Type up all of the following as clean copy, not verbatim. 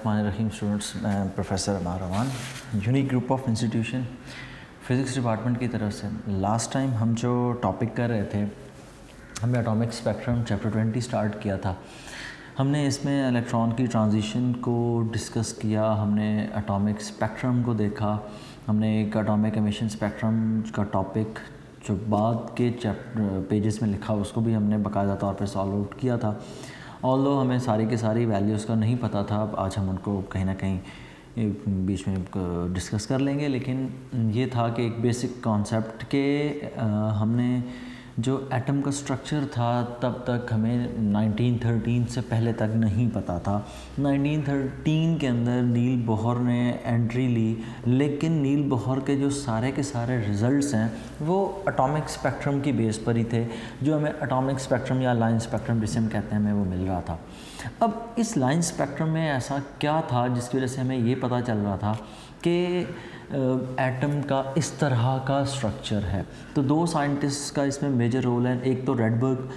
बिस्मिल्लाहिर्रहमानिर्रहीम। स्टूडेंट्स, मैं professor Amar Raman, unique group of institution physics department की तरफ से। लास्ट टाइम हम जो टॉपिक कर रहे थे, हमने एटॉमिक स्पेक्ट्रम चैप्टर 20 स्टार्ट किया था। हमने इसमें इलेक्ट्रॉन की ट्रांजिशन को डिस्कस किया, हमने एटॉमिक स्पेक्ट्रम को देखा, हमने एक एटॉमिक एमिशन स्पेक्ट्रम का टॉपिक जो बाद के पेजेस में लिखा उसको भी हमने बाकायदा तौर पर सॉल्व आउट किया था। ऑल्दो हमें सारी की सारी वैल्यूज़ का नहीं पता था, आज हम उनको कहीं ना कहीं बीच में डिस्कस कर लेंगे। लेकिन ये था कि एक बेसिक कॉन्सेप्ट के हमने जो एटम का स्ट्रक्चर था तब तक हमें 1913 से पहले तक नहीं पता था। 1913 के अंदर नील बोहर ने एंट्री ली, लेकिन नील बोहर के जो सारे के सारे रिज़ल्ट्स हैं वो एटॉमिक स्पेक्ट्रम की बेस पर ही थे, जो हमें एटॉमिक स्पेक्ट्रम या लाइन स्पेक्ट्रम जिसे हम कहते हैं हमें वो मिल रहा था। अब इस लाइन स्पेक्ट्रम में ऐसा क्या था जिसकी वजह से हमें ये पता चल रहा था कि एटम का इस तरह का स्ट्रक्चर है। तो दो साइंटिस्ट का इसमें मेजर रोल है, एक तो रेडबर्ग,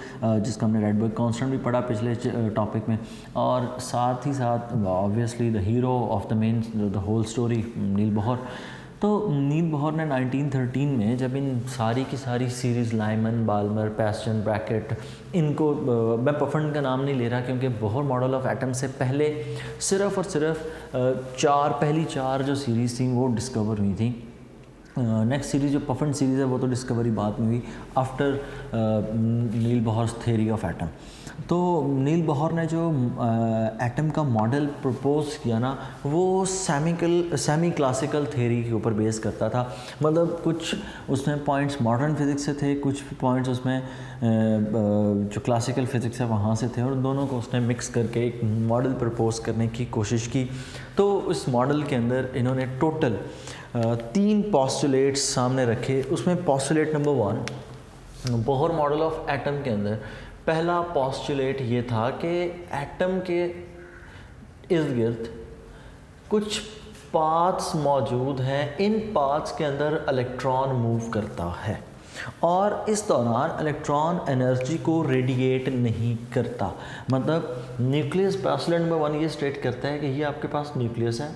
जिसका हमने रेडबर्ग कांस्टेंट भी पढ़ा पिछले टॉपिक में, और साथ ही साथ obviously the hero of the main the whole story Niels Bohr. तो नील बोहर ने 1913 में जब इन सारी की सारी सीरीज़ लाइमन, बाल्मर, पैस्टन, ब्रैकेट, इनको मैं पफन का नाम नहीं ले रहा क्योंकि बोहर मॉडल ऑफ एटम से पहले सिर्फ़ और सिर्फ पहली चार जो सीरीज़ थी वो डिस्कवर हुई थी। नेक्स्ट सीरीज़ जो पफन सीरीज़ है वो तो डिस्कवरी बाद में हुई after Niels Bohr theory of atom. तो नील बोहर ने जो एटम का मॉडल प्रपोज किया ना, वो सेमी क्लासिकल थ्योरी के ऊपर बेस करता था। मतलब कुछ उसमें पॉइंट्स मॉडर्न फिज़िक्स से थे, कुछ पॉइंट्स उसमें जो क्लासिकल फ़िज़िक्स है वहाँ से थे, और दोनों को उसने मिक्स करके एक मॉडल प्रपोज करने की कोशिश की। तो इस मॉडल के अंदर इन्होंने टोटल 3 पोस्टुलेट्स सामने रखे। उसमें postulate number 1 Bohr model of atom के अंदर पहला पोस्टुलेट ये था कि एटम के इर्द गिर्द कुछ पाथ्स मौजूद हैं, इन पाथ्स के अंदर इलेक्ट्रॉन मूव करता है और इस दौरान इलेक्ट्रॉन एनर्जी को रेडिएट नहीं करता। मतलब न्यूक्लियस पोस्टुलेट नंबर 1 ये स्टेट करता है कि ये आपके पास न्यूक्लियस है,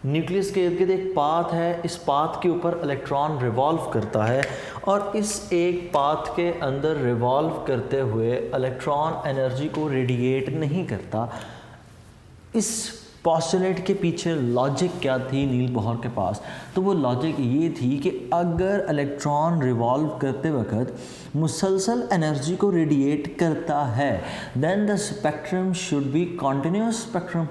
न्यूक्लियस के इर्द गिर्द एक पाथ है, इस पाथ के ऊपर इलेक्ट्रॉन रिवॉल्व करता है और इस एक पाथ के अंदर रिवॉल्व करते हुए इलेक्ट्रॉन एनर्जी को रेडिएट नहीं करता। इस पोस्टुलेट के पीछे लॉजिक क्या थी नील बोहर के पास? तो वो लॉजिक ये थी कि अगर इलेक्ट्रॉन रिवॉल्व करते वक्त मुसलसल एनर्जी को रेडिएट करता है, then the spectrum should be continuous spectrum,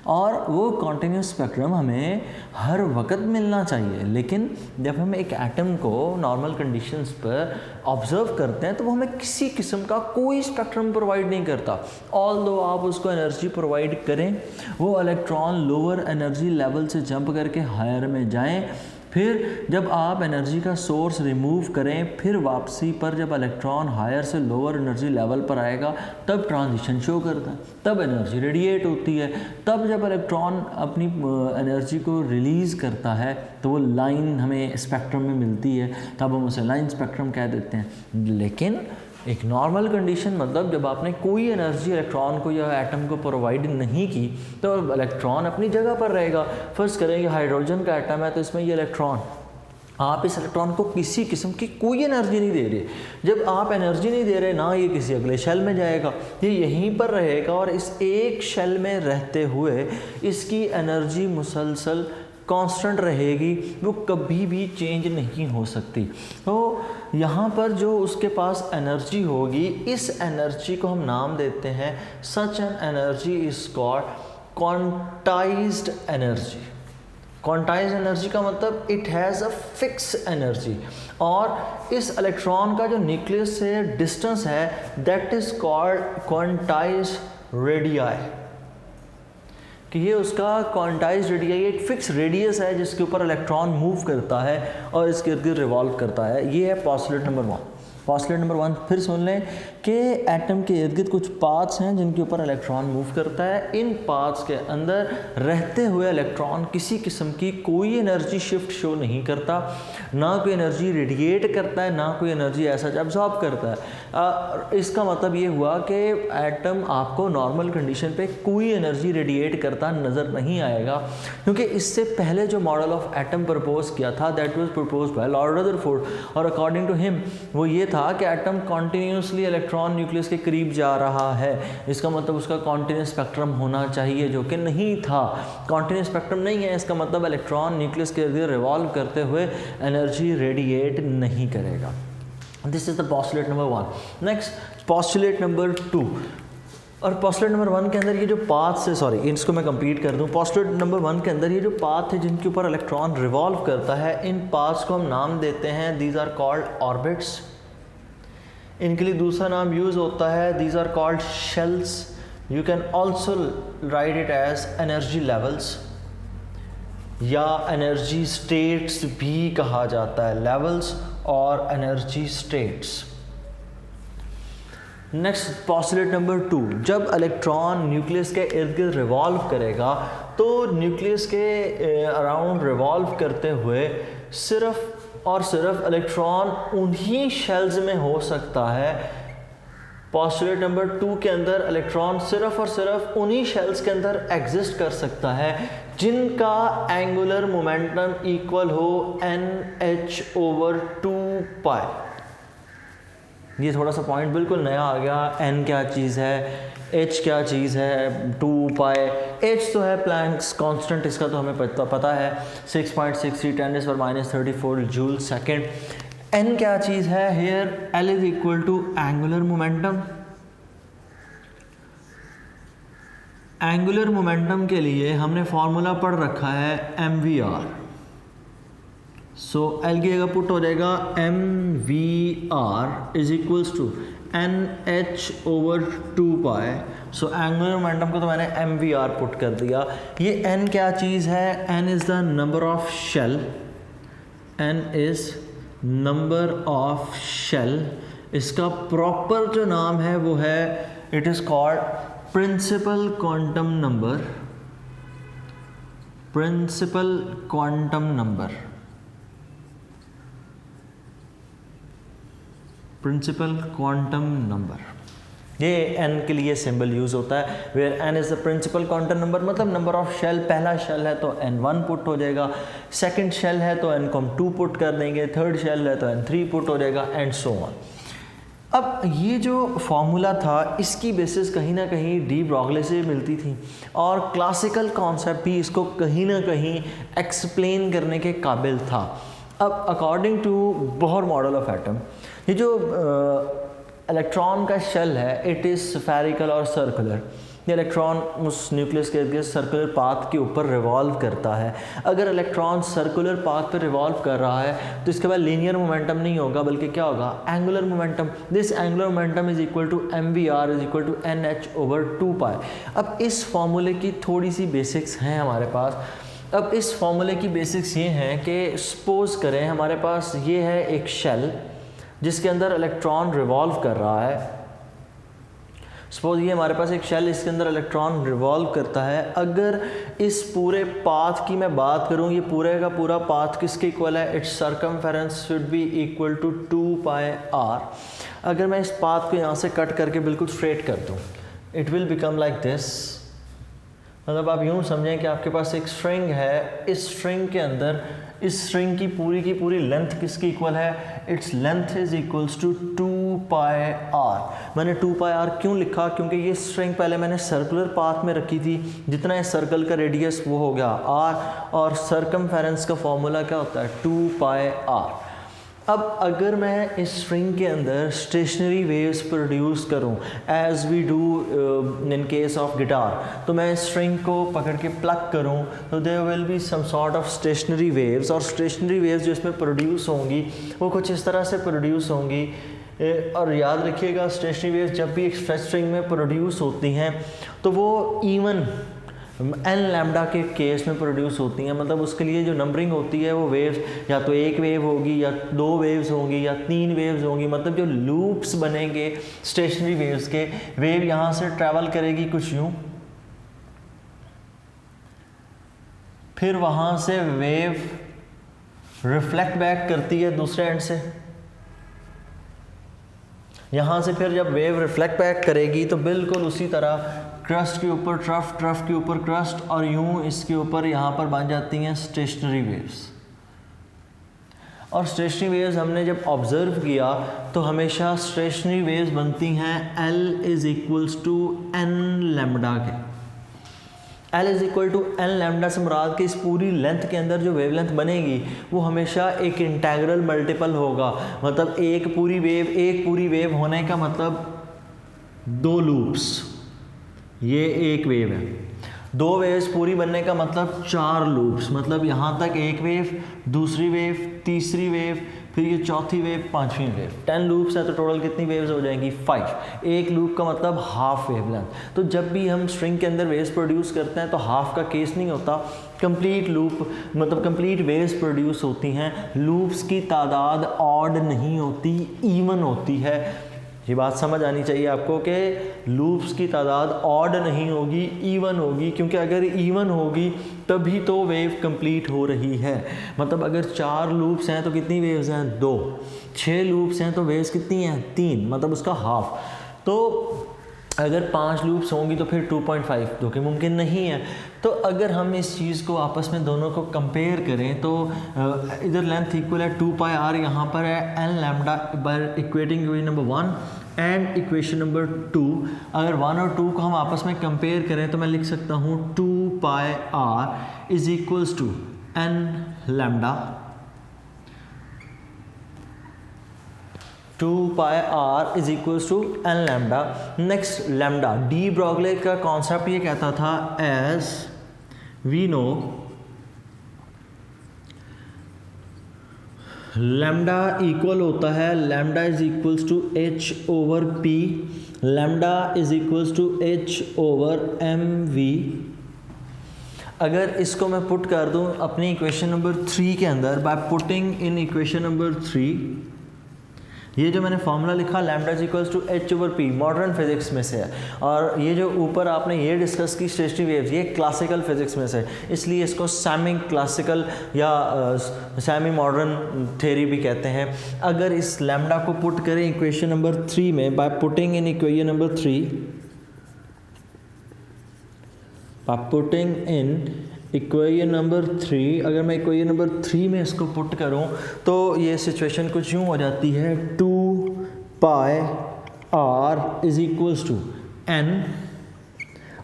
और वो कॉन्टिन्यूस स्पेक्ट्रम हमें हर वक्त मिलना चाहिए। लेकिन जब हम एक एटम को नॉर्मल कंडीशंस पर ऑब्जर्व करते हैं तो वो हमें किसी किस्म का कोई स्पेक्ट्रम प्रोवाइड नहीं करता। ऑल्दो आप उसको एनर्जी प्रोवाइड करें, वो इलेक्ट्रॉन लोअर एनर्जी लेवल से जंप करके हायर में जाएं, फिर जब आप एनर्जी का सोर्स रिमूव करें, फिर वापसी पर जब इलेक्ट्रॉन हायर से लोअर एनर्जी लेवल पर आएगा तब ट्रांजिशन शो करता है, तब एनर्जी रेडिएट होती है। तब जब इलेक्ट्रॉन अपनी एनर्जी को रिलीज़ करता है तो वो लाइन हमें स्पेक्ट्रम में मिलती है, तब हम उसे लाइन स्पेक्ट्रम कह देते हैं। लेकिन एक नॉर्मल कंडीशन, मतलब जब आपने कोई एनर्जी इलेक्ट्रॉन को या एटम को प्रोवाइड नहीं की तो इलेक्ट्रॉन अपनी जगह पर रहेगा। फ़र्ज़ करें कि हाइड्रोजन का एटम है तो इसमें ये इलेक्ट्रॉन, आप इस इलेक्ट्रॉन को किसी किस्म की कोई एनर्जी नहीं दे रहे। जब आप एनर्जी नहीं दे रहे ना, ये किसी अगले शेल में जाएगा, ये यहीं पर रहेगा और इस एक शेल में रहते हुए इसकी एनर्जी मुसलसल कांस्टेंट रहेगी, वो कभी भी चेंज नहीं हो सकती। तो यहाँ पर जो उसके पास एनर्जी होगी, इस एनर्जी को हम नाम देते हैं, such an energy is called quantized energy. Quantized energy का मतलब it has a fix energy, और इस इलेक्ट्रॉन का जो न्यूक्लियस से डिस्टेंस है that is called quantized radii, कि ये उसका क्वांटाइज्ड रेडियाई एक फिक्स रेडियस है जिसके ऊपर इलेक्ट्रॉन मूव करता है और इसके इर्द गिर्द रिवॉल्व करता है। ये है पोस्टुलेट नंबर 1। पोस्टुलेट नंबर 1 फिर सुन लें कि एटम के इर्द गिर्द कुछ पाथ्स हैं जिनके ऊपर इलेक्ट्रॉन मूव करता है। इन पाथ्स के अंदर रहते हुए इलेक्ट्रॉन किसी किस्म की कोई एनर्जी शिफ्ट शो नहीं करता, ना कोई एनर्जी रेडिएट करता है, ना कोई एनर्जी ऐसा एब्जॉर्ब करता है। इसका मतलब ये हुआ कि एटम आपको नॉर्मल कंडीशन पे कोई एनर्जी रेडिएट करता करता नज़र नहीं आएगा, क्योंकि इससे पहले जो मॉडल ऑफ एटम प्रपोज किया था that was proposed by Lord Rutherford, और अकॉर्डिंग टू हिम वो ये था कि एटम कॉन्टीन्यूसली इलेक्ट्रॉन न्यूक्लियस के करीब जा रहा है, इसका मतलब उसका कॉन्टीन्यूस स्पेक्ट्रम होना चाहिए, जो कि नहीं था। कॉन्टीन्यूस स्पेक्ट्रम नहीं है, इसका मतलब इलेक्ट्रॉन न्यूक्लियस के इर्द रिवॉल्व करते हुए एनर्जी रेडिएट नहीं करेगा। This is the postulate number 1। Next postulate number 2, और पोस्टुलेट नंबर 1 के अंदर ये जो पाथ्स है, सॉरी इसको मैं कंप्लीट कर दूं, पोस्टुलेट नंबर 1 के अंदर ये जो पाथ है जिनके ऊपर इलेक्ट्रॉन रिवॉल्व करता है, इन पाथ्स को हम नाम देते हैं दीज आर कॉल्ड ऑर्बिट्स। इनके लिए दूसरा नाम यूज होता है these are called shells. You can also write it as energy levels या एनर्जी स्टेट्स भी कहा जाता है, लेवल्स और energy states. Next postulate number 2, जब इलेक्ट्रॉन न्यूक्लियस के इर्द गिर्द रिवॉल्व करेगा तो न्यूक्लियस के अराउंड रिवॉल्व करते हुए सिर्फ और सिर्फ इलेक्ट्रॉन उन्हीं शेल्स में हो सकता है। पोस्टुलेट नंबर 2 के अंदर इलेक्ट्रॉन सिर्फ और सिर्फ उन्हीं शेल्स के अंदर एग्जिस्ट कर सकता है जिनका एंगुलर मोमेंटम इक्वल हो NH/2π। ये थोड़ा सा पॉइंट बिल्कुल नया आ गया, n क्या चीज़ है, h क्या चीज़ है, 2π। h तो है प्लैंक्स कांस्टेंट, इसका तो हमें पता है 6.63 10⁻³ जूल सेकेंड। n क्या चीज़ है, here L is equal to angular momentum. Angular momentum के लिए हमने फॉर्मूला पढ़ रखा है mvr। सो L की जगह पुट हो जाएगा mvr is equals to NH/2π। So angular momentum को तो मैंने mvr पुट कर दिया। ये n क्या चीज़ है, n is the number of shell, n is number of shell. इसका प्रॉपर जो नाम है वो है, it is called principal quantum number. Principal quantum number, principal quantum number, ये n के लिए सिंबल यूज होता है, where n is the principal quantum number, मतलब नंबर ऑफ शेल। पहला शेल है तो n1 पुट हो जाएगा, सेकंड शेल है तो n को हम 2 पुट कर देंगे, थर्ड शेल है तो n3 पुट हो जाएगा, एंड सो ऑन। अब ये जो फॉर्मूला था इसकी बेसिस कहीं ना कहीं डी ब्रॉगली से मिलती थी, और क्लासिकल कॉन्सेप्ट भी इसको कहीं ना कहीं एक्सप्लेन करने के काबिल था। अब according to Bohr model of atom, ये जो इलेक्ट्रॉन का शेल है इट इज़ स्फेरिकल और सर्कुलर। ये इलेक्ट्रॉन उस न्यूक्लियस के इर्द सर्कुलर पाथ के ऊपर रिवॉल्व करता है। अगर इलेक्ट्रॉन सर्कुलर पाथ पर रिवॉल्व कर रहा है तो इसके बाद लीनियर मोमेंटम नहीं होगा, बल्कि क्या होगा, angular momentum. This angular momentum is equal to mvr is equal to NH/2π। अब इस फॉर्मूले की थोड़ी सी बेसिक्स हैं हमारे पास। अब इस फॉर्मूले की बेसिक्स ये हैं कि सपोज करें हमारे पास ये है एक शेल जिसके अंदर इलेक्ट्रॉन रिवॉल्व कर रहा है। सपोज ये हमारे पास एक शेल, इसके अंदर इलेक्ट्रॉन रिवॉल्व करता है। अगर इस पूरे पाथ की मैं बात करूँ, ये पूरे का पूरा पाथ किसके इक्वल है, its circumference should be equal to 2πr। अगर मैं इस पाथ को यहाँ से कट करके बिल्कुल स्ट्रेट कर दूँ, it will become like this. मतलब आप यूँ समझें कि आपके पास एक स्ट्रिंग है, इस स्ट्रिंग के अंदर इस स्ट्रिंग की पूरी लेंथ किसकी इक्वल है, its length is equals to 2πr। मैंने 2πr क्यों लिखा, क्योंकि ये स्ट्रिंग पहले मैंने सर्कुलर पाथ में रखी थी, जितना है सर्कल का रेडियस वो हो गया r, और सर्कमफेरेंस का फॉर्मूला क्या होता है 2πr। अब अगर मैं इस स्ट्रिंग के अंदर स्टेशनरी वेव्स प्रोड्यूस करूं as we do in case of guitar, तो मैं इस स्ट्रिंग को पकड़ के प्लग करूं तो there will be some sort of stationary waves, और स्टेशनरी वेव्स जो इसमें प्रोड्यूस होंगी वो कुछ इस तरह से प्रोड्यूस होंगी। और याद रखिएगा स्टेशनरी वेव्स जब भी एक स्ट्रेच स्ट्रिंग में प्रोड्यूस होती हैं तो वो इवन n लैम्डा के केस में प्रोड्यूस होती हैं। मतलब उसके लिए जो नंबरिंग होती है वो वेव्स या तो एक वेव होगी या 2 वेव्स होंगी या 3 वेव्स होंगी। मतलब जो लूप्स बनेंगे स्टेशनरी वेव्स के, वेव यहाँ से ट्रैवल करेगी कुछ यूँ, फिर वहाँ से वेव रिफ्लेक्ट बैक करती है दूसरे एंड से, यहाँ से फिर जब वेव रिफ्लेक्ट बैक करेगी तो बिल्कुल उसी तरह क्रस्ट के ऊपर ट्रफ, ट्रफ के ऊपर क्रस्ट, और यूं इसके ऊपर यहाँ पर बन जाती हैं स्टेशनरी वेव्स। और स्टेशनरी वेव्स हमने जब ऑब्जर्व किया तो हमेशा स्टेशनरी वेव्स बनती हैं L is equals to n lambda के। L is equal to n lambda से मुराद कि इस पूरी लेंथ के अंदर जो वेवलेंथ बनेगी वो हमेशा एक इंटेग्रल मल्टीपल होगा। मतलब एक पूरी वेव होने का मतलब 2 लूप्स, ये एक वेव है। 2 वेव्स पूरी बनने का मतलब 4 लूप्स, मतलब यहाँ तक एक वेव, दूसरी वेव, तीसरी वेव, फिर ये चौथी वेव, पांचवी वेव। 10 लूप्स है तो टोटल कितनी वेव्स हो जाएंगी? 5। एक लूप का मतलब हाफ वेवलेंथ। तो जब भी हम स्ट्रिंग के अंदर वेव्स प्रोड्यूस करते हैं तो हाफ का केस नहीं होता, कंप्लीट लूप मतलब कंप्लीट वेव्स प्रोड्यूस होती हैं। लूप्स की तादाद ऑड नहीं होती, इवन होती है। ये बात समझ आनी चाहिए आपको कि लूप्स की तादाद ऑड नहीं होगी, इवन होगी, क्योंकि अगर इवन होगी तभी तो वेव कंप्लीट हो रही है। मतलब अगर 4 लूप्स हैं तो कितनी वेव्स हैं? 2। 6 लूप्स हैं तो वेव्स कितनी हैं? 3, मतलब उसका हाफ। तो अगर 5 लूप्स होंगी तो फिर 2.5, जो कि मुमकिन नहीं है। तो अगर हम इस चीज़ को आपस में दोनों को कंपेयर करें तो इधर लेंथ इक्वल है 2πr, यहाँ पर है n lambda by equating equation number 1 and equation number 2। अगर 1 और 2 को हम आपस में कंपेयर करें तो मैं लिख सकता हूँ 2πr is equals to n lambda 2πr is equals to n lambda. Next lambda, de Broglie का कॉन्सेप्ट ये कहता था as we know lambda equal होता है, lambda is equals to h over p, lambda is equals to h over mv। अगर इसको मैं put कर दूं अपनी इक्वेशन नंबर 3 के अंदर, by putting in equation number 3, ये जो मैंने फॉर्मूला लिखा lambda is equals to h over p, modern physics में से है। और ये जो ऊपर आपने ये डिस्कस की स्टेशनरी वेव्स, ये क्लासिकल फिजिक्स में से, इसलिए इसको सेमी क्लासिकल या सेमी मॉडर्न थ्योरी भी कहते हैं। अगर इस लैम्डा को पुट करें इक्वेशन नंबर 3 में, bye putting in equation number 3, bye putting in equation number 3, अगर मैं इक्वेशन नंबर 3 में इसको पुट करूं तो ये सिचुएशन कुछ यूँ हो जाती है 2πr is equals to n,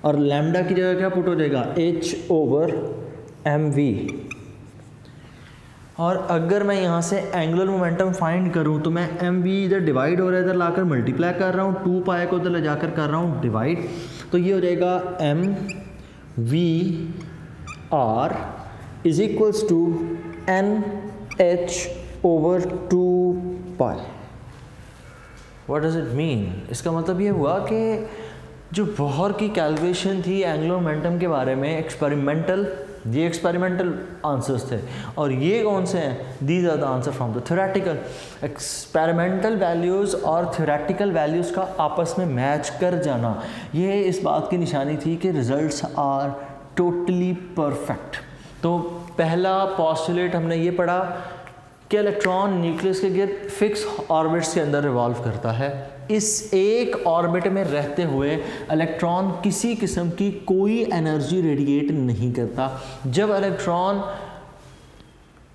और लैम्डा की जगह क्या पुट हो जाएगा? h over mv। और अगर मैं यहाँ से एंगुलर मोमेंटम फाइंड करूँ तो मैं mv इधर डिवाइड हो रहा है, इधर लाकर मल्टीप्लाई कर रहा हूँ, 2π को इधर ले जाकर कर रहा हूँ डिवाइड, तो ये हो जाएगा mv r is equals to NH over 2π। What does it mean? इसका मतलब ये हुआ कि जो बोहर की कैलकुलेशन थी एंगुलर मोमेंटम के बारे में एक्सपेरिमेंटल, ये एक्सपेरिमेंटल आंसर्स थे, और ये कौन से हैं? These are the answer from the theoretical. Experimental values और थ्योरेटिकल वैल्यूज़ का आपस में मैच कर जाना, ये इस बात की निशानी थी कि रिजल्ट्स आर टोटली परफेक्ट। तो पहला पॉस्टुलेट हमने ये पढ़ा कि इलेक्ट्रॉन न्यूक्लियस के गिर्द फिक्स ऑर्बिट्स के अंदर रिवॉल्व करता है। इस एक ऑर्बिट में रहते हुए इलेक्ट्रॉन किसी किस्म की कोई एनर्जी रेडिएट नहीं करता। जब इलेक्ट्रॉन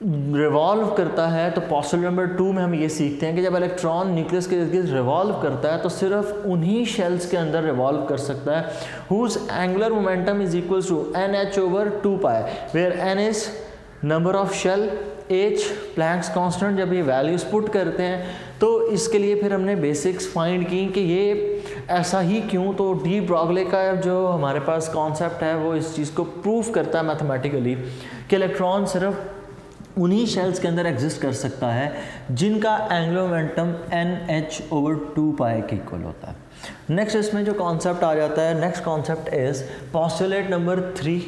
रिवॉल्व करता है तो पॉस्टुलेट नंबर 2 में हम ये सीखते हैं कि जब इलेक्ट्रॉन न्यूक्लियस के इर्द-गिर्द रिवॉल्व करता है तो सिर्फ उन्हीं शेल्स के अंदर रिवॉल्व कर सकता है whose angular momentum is equals to NH over 2π, where n is number of shell, h Planck's constant. जब ये वैल्यूज पुट करते हैं तो इसके लिए फिर हमने बेसिक्स फाइंड की कि ये ऐसा ही क्यों। तो डी ब्रॉगले का जो हमारे पास कॉन्सेप्ट है वो इस चीज़ को प्रूव करता है मैथमेटिकली कि इलेक्ट्रॉन सिर्फ उन्हीं शेल्स के अंदर एग्जिस्ट कर सकता है जिनका एंगुलर मोमेंटम NH ओवर 2π के इक्वल होता है। नेक्स्ट इसमें जो कॉन्सेप्ट आ जाता है, next concept is postulate number 3।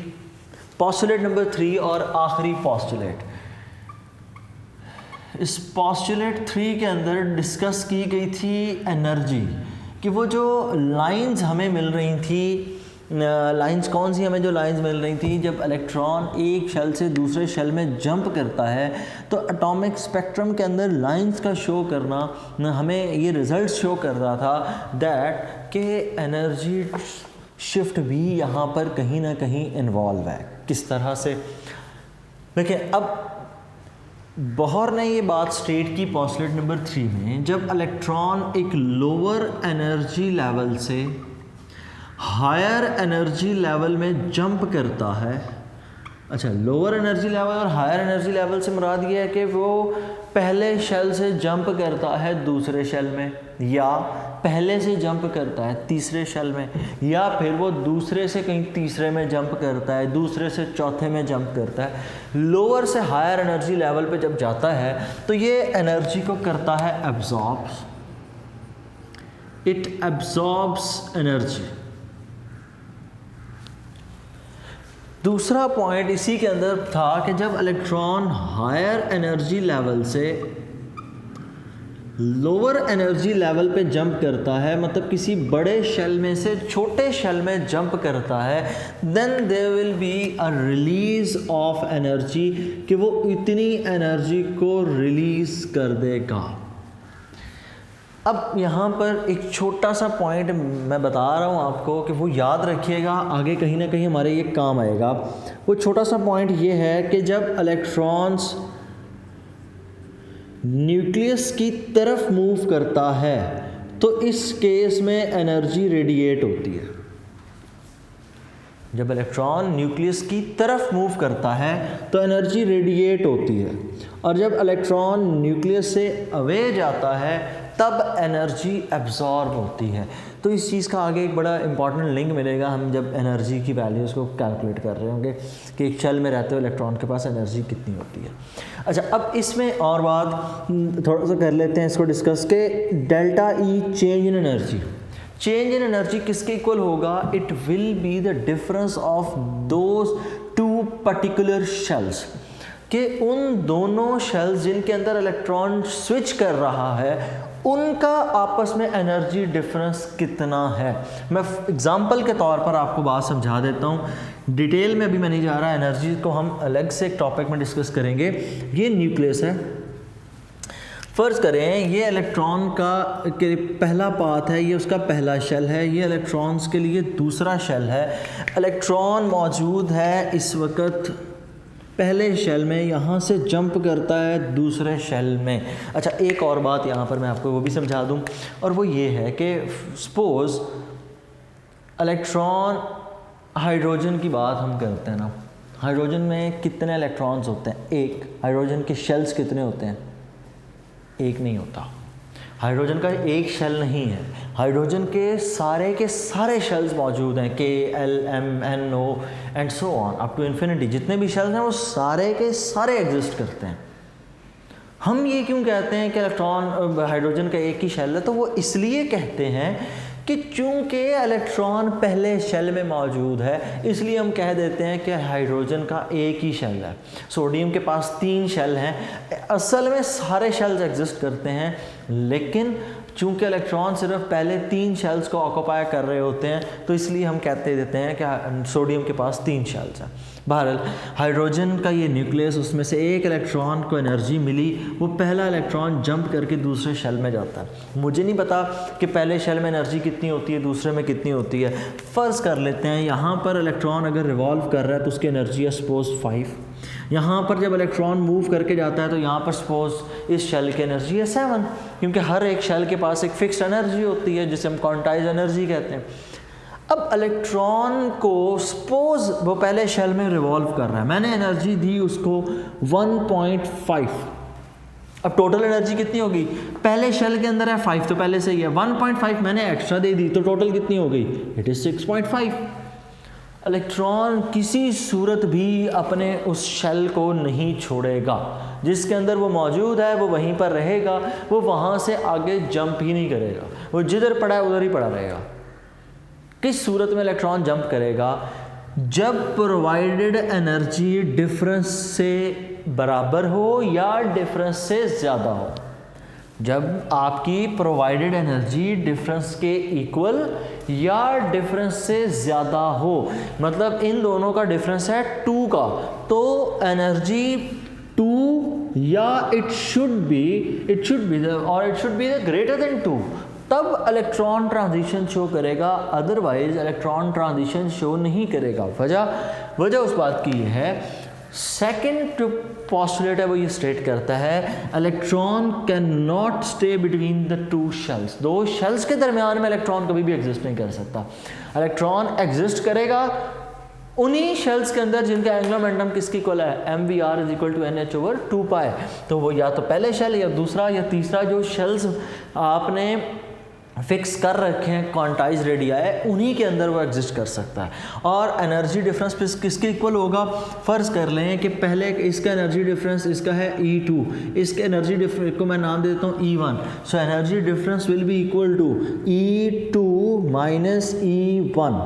Postulate number 3 और आखिरी पॉस्टुलेट, इस पॉस्टुलेट 3 के अंदर डिस्कस की गई थी एनर्जी, कि वो जो लाइंस हमें मिल रही थी, लाइंस कौन सी हमें जो लाइंस मिल रही थी, जब इलेक्ट्रॉन एक शेल से दूसरे शेल में जंप करता है तो एटॉमिक स्पेक्ट्रम के अंदर लाइंस का शो करना हमें ये रिजल्ट शो कर रहा था दैट कि एनर्जी शिफ्ट भी यहाँ पर कहीं ना कहीं इन्वॉल्व है। किस तरह से? देखिए, अब बोहर ने ये बात स्टेट की पोस्टुलेट नंबर 3 में, जब इलेक्ट्रॉन एक लोअर एनर्जी लेवल से हायर एनर्जी लेवल में जंप करता है। अच्छा, लोअर एनर्जी लेवल और हायर एनर्जी लेवल से मुराद ये है कि वो पहले शेल से जंप करता है दूसरे शेल में, या पहले से जंप करता है तीसरे शेल में, या फिर वो दूसरे से कहीं तीसरे में जंप करता है, दूसरे से चौथे में जंप करता है। लोअर से हायर एनर्जी लेवल पे जब जाता है तो ये एनर्जी को करता है एब्जॉर्ब्स, इट एब्जॉर्ब्स एनर्जी। दूसरा पॉइंट इसी के अंदर था कि जब इलेक्ट्रॉन हायर एनर्जी लेवल से लोअर एनर्जी लेवल पे जंप करता है, मतलब किसी बड़े शेल में से छोटे शेल में जंप करता है, then there will be a release of energy, कि वो इतनी एनर्जी को रिलीज कर देगा। अब यहाँ पर एक छोटा सा पॉइंट मैं बता रहा हूँ आपको कि वो याद रखिएगा, आगे कहीं ना कहीं हमारे ये काम आएगा। वो छोटा सा पॉइंट ये है कि जब इलेक्ट्रॉन्स न्यूक्लियस की तरफ मूव करता है तो इस केस में एनर्जी रेडिएट होती है। जब इलेक्ट्रॉन न्यूक्लियस की तरफ मूव करता है तो एनर्जी रेडिएट होती है, और जब इलेक्ट्रॉन न्यूक्लियस से अवे जाता है तब एनर्जी एब्जॉर्ब होती है। तो इस चीज़ का आगे एक बड़ा इंपॉर्टेंट लिंक मिलेगा हम जब एनर्जी की वैल्यूज़ को कैलकुलेट कर रहे होंगे कि एक शेल में रहते हुए इलेक्ट्रॉन के पास एनर्जी कितनी होती है। अच्छा, अब इसमें और बात थोड़ा सा कर लेते हैं इसको डिस्कस के delta E change in energy. Change in energy किसके इक्वल होगा? It will be the difference of those two particular shells, कि उन दोनों शेल्स जिनके अंदर इलेक्ट्रॉन स्विच कर रहा है उनका आपस में एनर्जी डिफरेंस कितना है। मैं एग्जांपल के तौर पर आपको बात समझा देता हूँ, डिटेल में अभी मैं नहीं जा रहा, एनर्जी को हम अलग से एक टॉपिक में डिस्कस करेंगे। ये न्यूक्लियस है, फ़र्ज़ करें ये इलेक्ट्रॉन का के पहला पाथ है, ये उसका पहला शेल है, ये इलेक्ट्रॉन्स के लिए दूसरा शेल है। इलेक्ट्रॉन मौजूद है इस वक्त पहले शेल में, यहाँ से जंप करता है दूसरे शेल में। अच्छा, एक और बात यहाँ पर मैं आपको वो भी समझा दूँ, और वो ये है कि सपोज़ इलेक्ट्रॉन, हाइड्रोजन की बात हम करते हैं ना, हाइड्रोजन में कितने इलेक्ट्रॉन्स होते हैं? एक। हाइड्रोजन के शेल्स कितने होते हैं? एक नहीं होता। हाइड्रोजन का एक शेल नहीं है, हाइड्रोजन के सारे शेल्स मौजूद हैं, K L M N O and so on up to infinity. जितने भी शेल्स हैं वो सारे के सारे एग्जिस्ट करते हैं। हम ये क्यों कहते हैं कि इलेक्ट्रॉन हाइड्रोजन का एक ही शेल है? तो वो इसलिए कहते हैं कि चूंकि इलेक्ट्रॉन पहले शेल में मौजूद है, इसलिए हम कह देते हैं कि हाइड्रोजन का एक ही शेल है। सोडियम के पास 3 शेल हैं। असल में सारे शेल्स एग्जिस्ट करते हैं, लेकिन चूंकि इलेक्ट्रॉन सिर्फ पहले 3 शेल्स को ऑक्यूपाई कर रहे होते हैं, तो इसलिए हम कहते देते हैं कि सोडियम के पास 3 शेल्स हैं। बहरहाल हाइड्रोजन का ये न्यूक्लियस, उसमें से एक इलेक्ट्रॉन को एनर्जी मिली, वो पहला इलेक्ट्रॉन जंप करके दूसरे शेल में जाता है। मुझे नहीं पता कि पहले शेल में एनर्जी कितनी होती है, दूसरे में कितनी होती है। फ़र्ज़ कर लेते हैं यहाँ पर इलेक्ट्रॉन अगर रिवॉल्व कर रहा है तो उसकी एनर्जी है सपोज़ 5। यहाँ पर जब इलेक्ट्रॉन मूव करके जाता है तो यहाँ पर सपोज़ इस शेल की एनर्जी है 7, क्योंकि हर एक शेल के पास एक फ़िक्स्ड एनर्जी होती है जिसे हम क्वांटाइज एनर्जी कहते हैं। अब इलेक्ट्रॉन को सपोज वो पहले शेल में रिवॉल्व कर रहा है, मैंने एनर्जी दी उसको 1.5। अब टोटल एनर्जी कितनी होगी? पहले शेल के अंदर है 5 तो पहले से ही है, 1.5 मैंने एक्स्ट्रा दे दी तो टोटल कितनी हो गई? It is 6.5। इलेक्ट्रॉन किसी सूरत भी अपने उस शेल को नहीं छोड़ेगा, जिसके अंदर वो मौजूद है वो वहीं पर रहेगा, वो वहाँ से आगे जंप ही नहीं करेगा, वो जिधर पड़ा है उधर ही पड़ा रहेगा। किस सूरत में इलेक्ट्रॉन जंप करेगा? जब प्रोवाइडेड एनर्जी डिफरेंस से बराबर हो या डिफरेंस से ज़्यादा हो। जब आपकी प्रोवाइडेड एनर्जी डिफरेंस के इक्वल या डिफरेंस से ज़्यादा हो, मतलब इन दोनों का डिफरेंस है 2 का, तो एनर्जी 2 या it should be the greater than 2, तब इलेक्ट्रॉन ट्रांजिशन शो करेगा, अदरवाइज इलेक्ट्रॉन ट्रांजिशन शो नहीं करेगा। वजह उस बात की है, सेकेंड जो पोस्टुलेट है वो ये स्टेट करता है electron can not stay between the two shells, दो शेल्स के दरमियान में इलेक्ट्रॉन कभी भी एग्जिस्ट नहीं कर सकता। इलेक्ट्रॉन एग्जिस्ट करेगा उन्हीं शेल्स के अंदर जिनका एंगुलर मोमेंटम किसकी इक्वल है, mvr is equal to nh/2π। तो वो या तो पहले शेल या दूसरा या तीसरा जो शेल्स आपने फिक्स कर रखे हैं क्वांटाइज रेडियाई, उन्हीं के अंदर वो एग्जिस्ट कर सकता है। और एनर्जी डिफरेंस किसके इक्वल होगा, फ़र्ज़ कर लें कि पहले इसका एनर्जी डिफरेंस इसका है E2, इसके एनर्जी डिफरेंस को मैं नाम देता हूँ E1। So energy difference will be equal to E2 minus E1।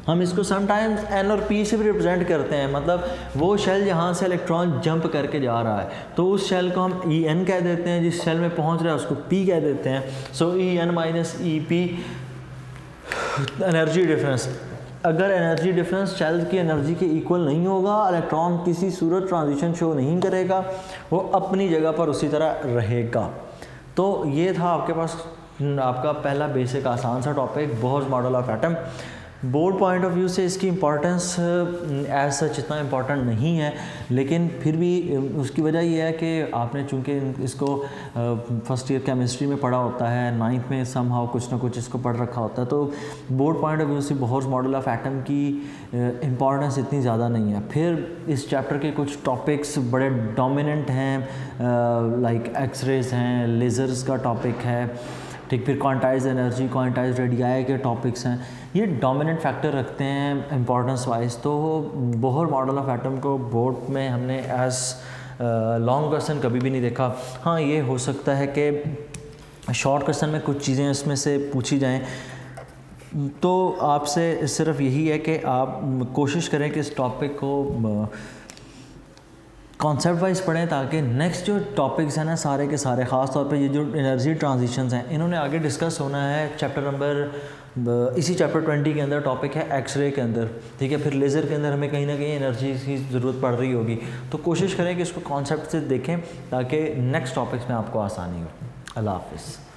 हम इसको समटाइम्स N और P से भी रिप्रेजेंट करते हैं, मतलब वो शेल जहाँ से इलेक्ट्रॉन जंप करके जा रहा है तो उस शेल को हम EN कह देते हैं, जिस शेल में पहुँच रहा है उसको P कह देते हैं। सो EN minus EP energy difference. अगर एनर्जी डिफरेंस शेल की एनर्जी के इक्वल नहीं होगा, इलेक्ट्रॉन किसी सूरत ट्रांजिशन शो नहीं करेगा, वो अपनी जगह पर उसी तरह रहेगा। तो ये था आपके पास आपका पहला बेसिक आसान सा topic, Bohr's model of atom. Board point of view से इसकी इम्पॉर्टेंस एज सच इतना इम्पॉर्टेंट नहीं है, लेकिन फिर भी उसकी वजह यह है कि आपने चूँकि इसको फर्स्ट ईयर केमिस्ट्री में पढ़ा होता है, 9th में समहाउ कुछ ना कुछ इसको पढ़ रखा होता है, तो बोर्ड पॉइंट ऑफ व्यू से बोहर्स मॉडल ऑफ एटम की इम्पॉर्टेंस इतनी ज़्यादा नहीं है। फिर इस चैप्टर के कुछ टॉपिक्स बड़े डोमिनेंट हैं, लाइक एक्सरेज हैं, लेज़र्स का टॉपिक है, ठीक, फिर क्वांटाइज एनर्जी, क्वांटाइज रेडियाई के टॉपिक्स हैं, ये डोमिनेंट फैक्टर रखते हैं इम्पोर्टेंस वाइज। तो बोहर मॉडल ऑफ एटम को बोर्ड में हमने एज लॉन्ग क्वेश्चन कभी भी नहीं देखा। हाँ, ये हो सकता है कि शॉर्ट क्वेश्चन में कुछ चीज़ें इसमें से पूछी जाएं, तो आपसे सिर्फ यही है कि आप कोशिश करें कि इस टॉपिक को कॉन्सेप्ट वाइज पढ़ें, ताकि नेक्स्ट जो टॉपिक्स हैं ना सारे के सारे, ख़ास तौर पे ये जो एनर्जी ट्रांजिशंस हैं, इन्होंने आगे डिस्कस होना है चैप्टर नंबर इसी चैप्टर 20 के अंदर टॉपिक है एक्सरे के अंदर, ठीक है। फिर लेज़र के अंदर हमें कहीं ना कहीं एनर्जी की ज़रूरत पड़ रही होगी, तो कोशिश करें कि इसको कॉन्सेप्ट से देखें ताकि नेक्स्ट टॉपिक्स में आपको आसानी हो। अल्लाह हाफ़िज़।